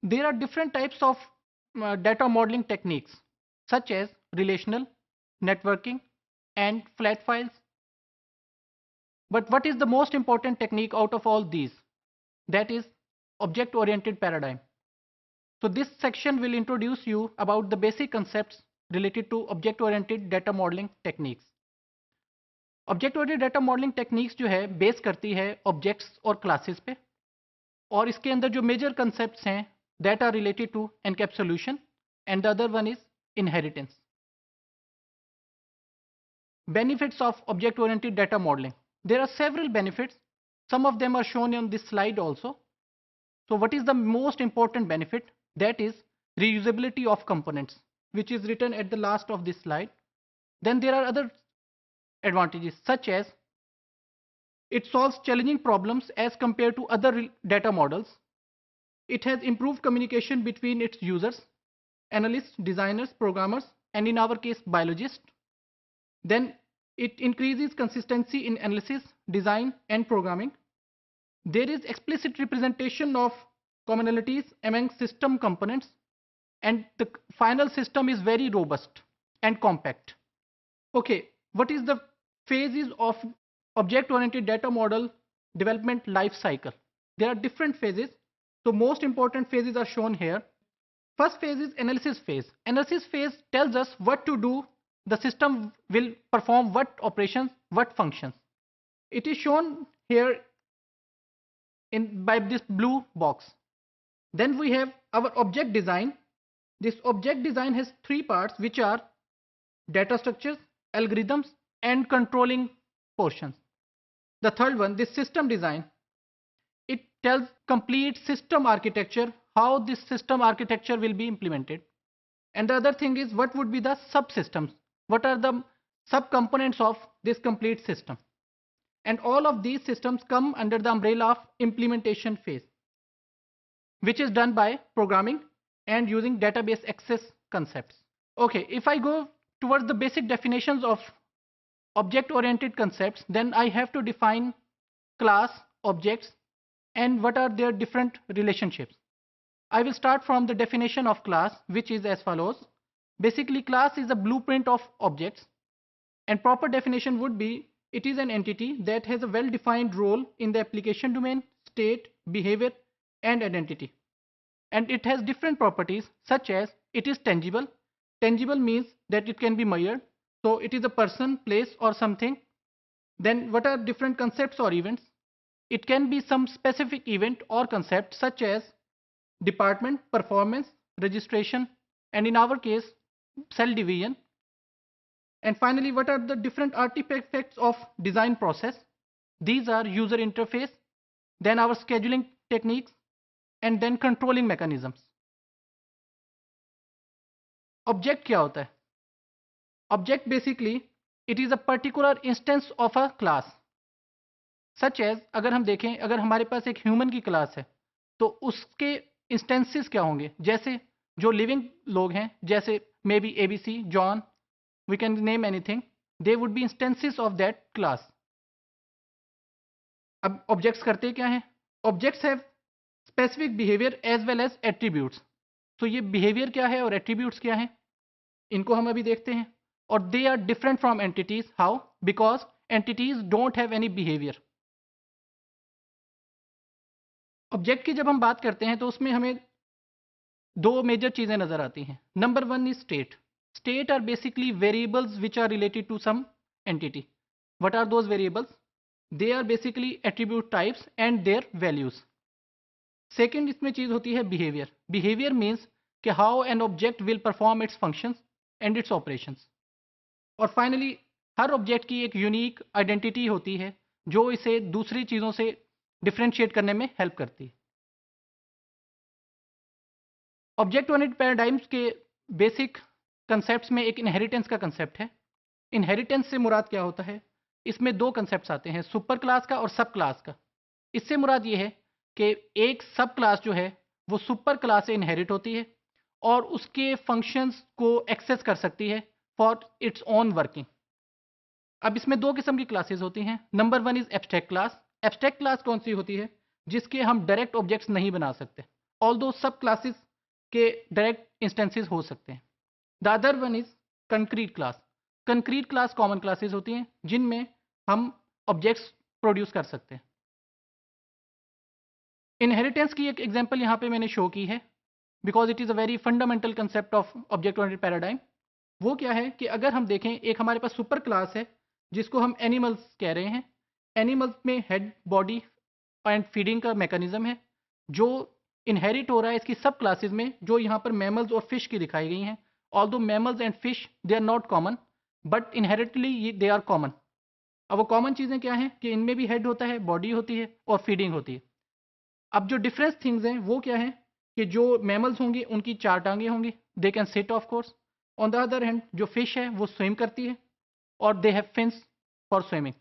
There are different types of data modeling techniques such as relational, networking, and flat files. But what is the most important technique out of all these? That is object-oriented paradigm. So this section will introduce you about the basic concepts related to object-oriented data modeling techniques. Object oriented data modelling techniques जो है base करती है objects और classes पे, और इसके अंदर जो मेजर कंसेप्ट्स हैं that are related to encapsulation and the other one is inheritance. Benefits of object oriented data modeling. There are several benefits. Some of them are shown on this slide also. So what is the most important benefit? That is reusability of components, which is written at the last of this slide. Then there are other advantages such as it solves challenging problems as compared to other data models. It has improved communication between its users, analysts, designers, programmers, and in our case, biologists. Then it increases consistency in analysis, design, and programming. There is explicit representation of commonalities among system components, and the final system is very robust and compact. Okay, what is the phases of object-oriented data model development life cycle? There are different phases. So most important phases are shown here. First phase is analysis phase. Analysis phase tells us what to do. The system will perform what operations, what functions. It is shown here by this blue box. Then we have our object design. This object design has three parts, which are data structures, algorithms, and controlling portions. The third one, this system design, it tells complete system architecture, how this system architecture will be implemented. And the other thing is what would be the subsystems, what are the subcomponents of this complete system. And all of these systems come under the umbrella of implementation phase, which is done by programming and using database access concepts. Okay, if I go towards the basic definitions of object-oriented concepts, then I have to define class, objects, and what are their different relationships. I will start from the definition of class, which is as follows. Basically, class is a blueprint of objects, and proper definition would be it is an entity that has a well-defined role in the application domain, state, behavior, and identity. And it has different properties such as it is tangible. Tangible means that it can be measured. So it is a person, place, or something. Then what are different concepts or events? It can be some specific event or concept such as department, performance, registration, and in our case, cell division. And finally, what are the different artifacts of design process? These are user interface, then our scheduling techniques, and then controlling mechanisms. Object क्या होता है? Object basically it is a particular instance of a class. Such as अगर हम देखें, अगर हमारे पास एक human की क्लास है तो उसके इंस्टेंसेस क्या होंगे? जैसे जो लिविंग लोग हैं, जैसे may be ABC, John, we can name anything, they would be instances of that class. अब ऑब्जेक्ट्स करते क्या हैं? Objects have specific behaviour as well as attributes. तो ये बिहेवियर क्या है और एट्रीब्यूट्स क्या है, इनको हम अभी देखते हैं. और they are different from entities. How? Because entities don't have any behaviour. Object की जब हम बात करते हैं तो उसमें हमें दो मेजर चीजें नजर आती हैं. Number one is state. State are basically variables which are related to some entity. What are those variables? They are basically attribute types and their values. Second इसमें चीज होती है behavior. Behavior means कि how an object will perform its functions and its operations. और finally हर object की एक unique identity होती है जो इसे दूसरी चीजों से differentiate करने में help करती है. Object oriented paradigms के basic कंसेप्ट्स में एक इनहेरिटेंस का कंसेप्ट है. इनहेरिटेंस से मुराद क्या होता है? इसमें दो कंसेप्ट्स आते हैं, सुपर क्लास का और सब क्लास का. इससे मुराद ये है कि एक सब क्लास जो है वो सुपर क्लास से इनहेरिट होती है और उसके फंक्शंस को एक्सेस कर सकती है फॉर इट्स ओन वर्किंग. अब इसमें दो किस्म की क्लासेस होती हैं. Number one is abstract class. Abstract class कौन सी होती है? जिसके हम डायरेक्ट ऑब्जेक्ट्स नहीं बना सकते. ऑल्दो सब क्लासेस के डायरेक्ट इंस्टेंसेस हो सकते हैं। The other one is concrete class. Concrete class common classes होती हैं जिनमें हम ऑब्जेक्ट्स प्रोड्यूस कर सकते हैं। इनहेरिटेंस की एक एग्जांपल यहाँ पे मैंने शो की है because it is a very fundamental concept of object oriented paradigm. वो क्या है कि अगर हम देखें, एक हमारे पास सुपर क्लास है जिसको हम एनिमल्स कह रहे हैं। एनिमल्स में हेड, बॉडी एंड फीडिंग का मैकेनिज्म है जो इनहेरिट हो रहा है इसकी सब क्लासेस में, जो यहाँ पर मैमल्स और फिश की दिखाई गई हैं। Although mammals and fish they are not common but inherently they are common. अब वो कॉमन चीज़ें क्या हैं कि इनमें भी हेड होता है, बॉडी होती है और फीडिंग होती है। अब जो डिफरेंस थिंग्स हैं वो क्या है कि जो मैमल्स होंगी उनकी 4 टांगें होंगी, they can sit of course. On the other hand जो फिश है वो स्विम करती है और they have fins for swimming.